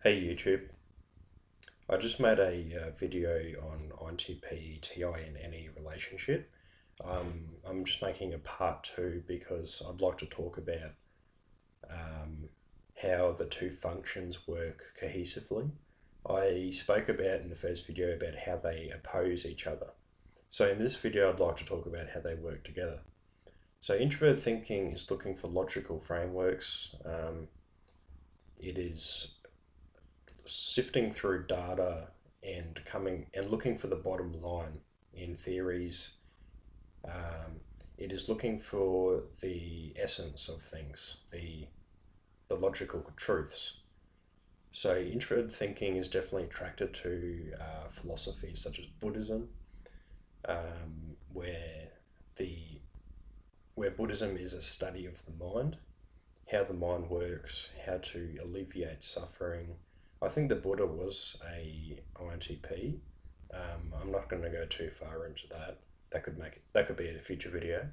Hey YouTube, I just made a video on INTP, TI in any relationship. I'm just making a part two because I'd like to talk about um, how the two functions work cohesively. I spoke about in the first video about how they oppose each other. So in this video I'd like to talk about how they work together. So introverted thinking is looking for logical frameworks. It is sifting through data and coming and looking for the bottom line in theories. Um, it is looking for the essence of things, the logical truths. So introverted thinking is definitely attracted to philosophies such as Buddhism, where the where Buddhism is a study of the mind, how the mind works, how to alleviate suffering. I think the Buddha was a INTP. I'm not going to go too far into that. That could be a future video.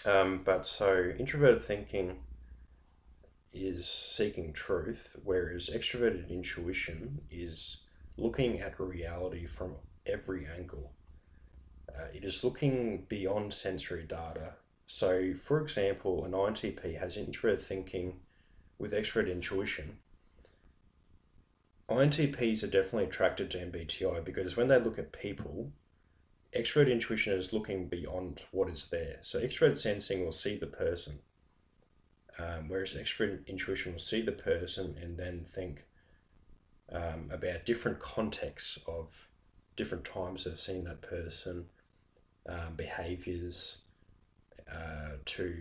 But so introverted thinking is seeking truth, whereas extroverted intuition is looking at reality from every angle. It is looking beyond sensory data. So, for example, an INTP has introverted thinking with extrovert intuition. INTPs are definitely attracted to MBTI because when they look at people, extrovert intuition is looking beyond what is there. So extrovert sensing will see the person, whereas extrovert intuition will see the person and then think about different contexts of different times they've seen that person, behaviors, to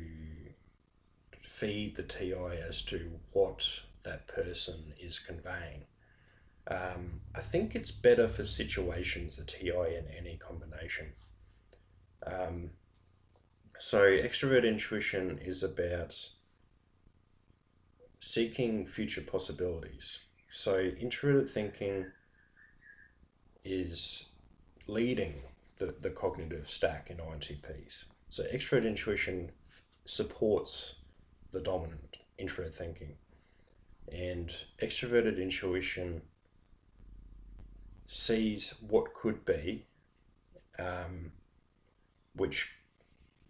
feed the TI as to what that person is conveying. I think it's better for situations, the TI in any combination. Um, so extrovert intuition is about seeking future possibilities. So introverted thinking is leading the cognitive stack in INTPs. So extrovert intuition supports the dominant introvert thinking, and extroverted intuition sees what could be, um, which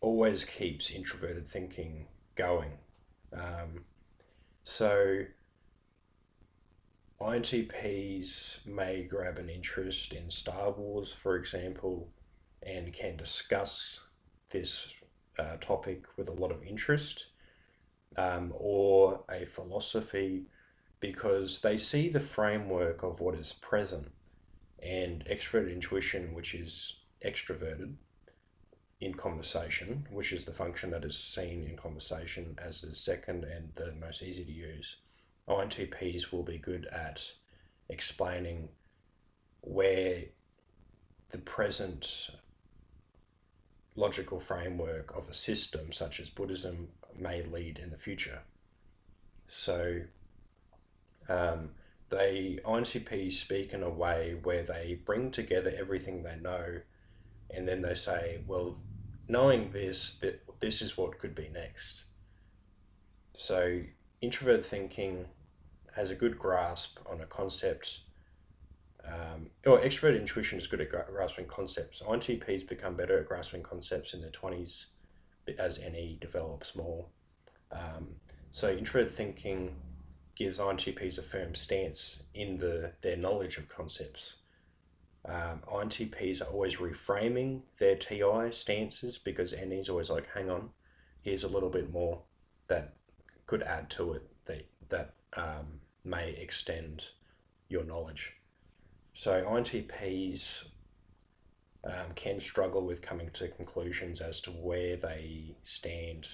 always keeps introverted thinking going. Um, so INTPs may grab an interest in Star Wars, for example, and can discuss this topic with a lot of interest, or a philosophy, because they see the framework of what is present, and extroverted intuition, which is extroverted in conversation, which is the function that is seen in conversation as the second and the most easy to use. INTPs will be good at explaining where the present logical framework of a system such as Buddhism may lead in the future. So INTPs speak in a way where they bring together everything they know, and then they say, well, knowing this, that this is what could be next. So introvert thinking has a good grasp on a concept, or extrovert intuition is good at grasping concepts. INTPs become better at grasping concepts in their 20s as NE develops more. So introvert thinking gives INTPs a firm stance in their knowledge of concepts. INTPs are always reframing their TI stances because NE's always like, hang on, here's a little bit more that could add to it that may extend your knowledge. So INTPs can struggle with coming to conclusions as to where they stand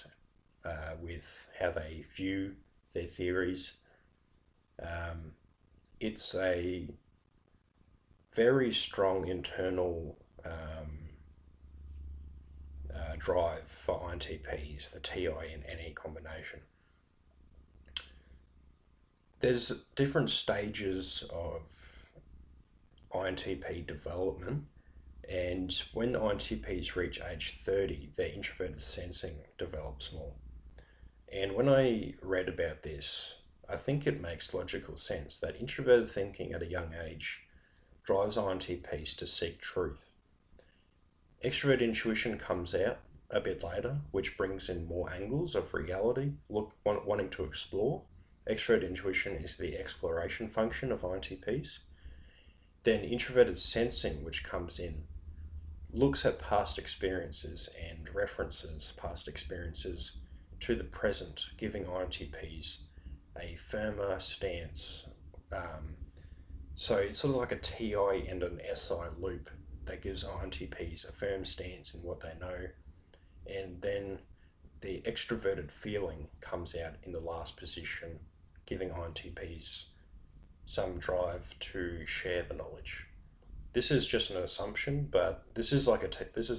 with how they view their theories. It's a very strong internal drive for INTPs, the TI in any combination. There's different stages of INTP development, and when INTPs reach age 30, their introverted sensing develops more. And when I read about this, I think it makes logical sense that introverted thinking at a young age drives INTPs to seek truth. Extrovert intuition comes out a bit later, which brings in more angles of reality, wanting to explore. Extrovert intuition is the exploration function of INTPs. Then introverted sensing, which comes in, looks at past experiences and references past experiences to the present, giving INTPs a firmer stance. So it's sort of like a TI and an SI loop that gives INTPs a firm stance in what they know. And then the extroverted feeling comes out in the last position, giving INTPs some drive to share the knowledge. This is just an assumption, but this is like this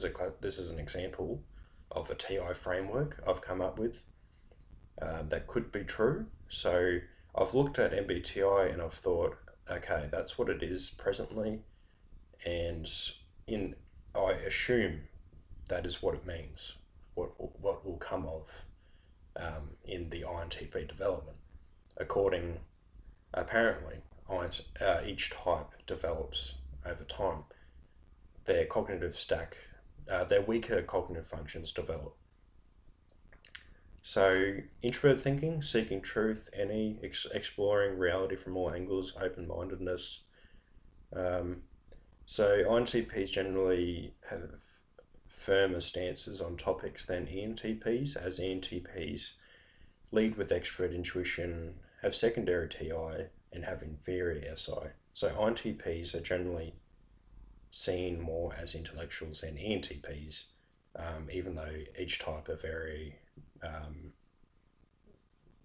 is an example of a TI framework I've come up with that could be true. So I've looked at MBTI and I've thought, okay, that's what it is presently, and in I assume that is what it means. What will come of in the INTP development, according apparently each type develops over time. Their cognitive stack, their weaker cognitive functions develop. So, introvert thinking, seeking truth, exploring reality from all angles, open mindedness. Um, so, INTPs generally have firmer stances on topics than ENTPs, as ENTPs lead with extrovert intuition, have secondary TI, and have inferior SI. So, INTPs are generally seen more as intellectuals than ENTPs, even though each type are very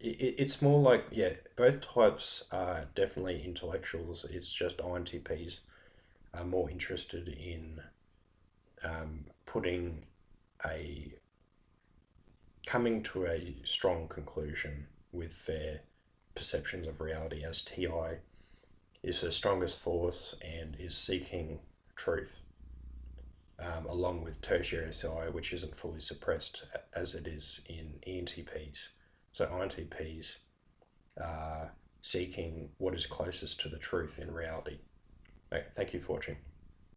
it's more like, yeah, both types are definitely intellectuals. It's just INTPs are more interested in putting a coming to a strong conclusion with their perceptions of reality, as TI is the strongest force and is seeking truth, along with tertiary SI, which isn't fully suppressed as it is in ENTPs. So INTPs are seeking what is closest to the truth in reality. Okay, thank you for watching.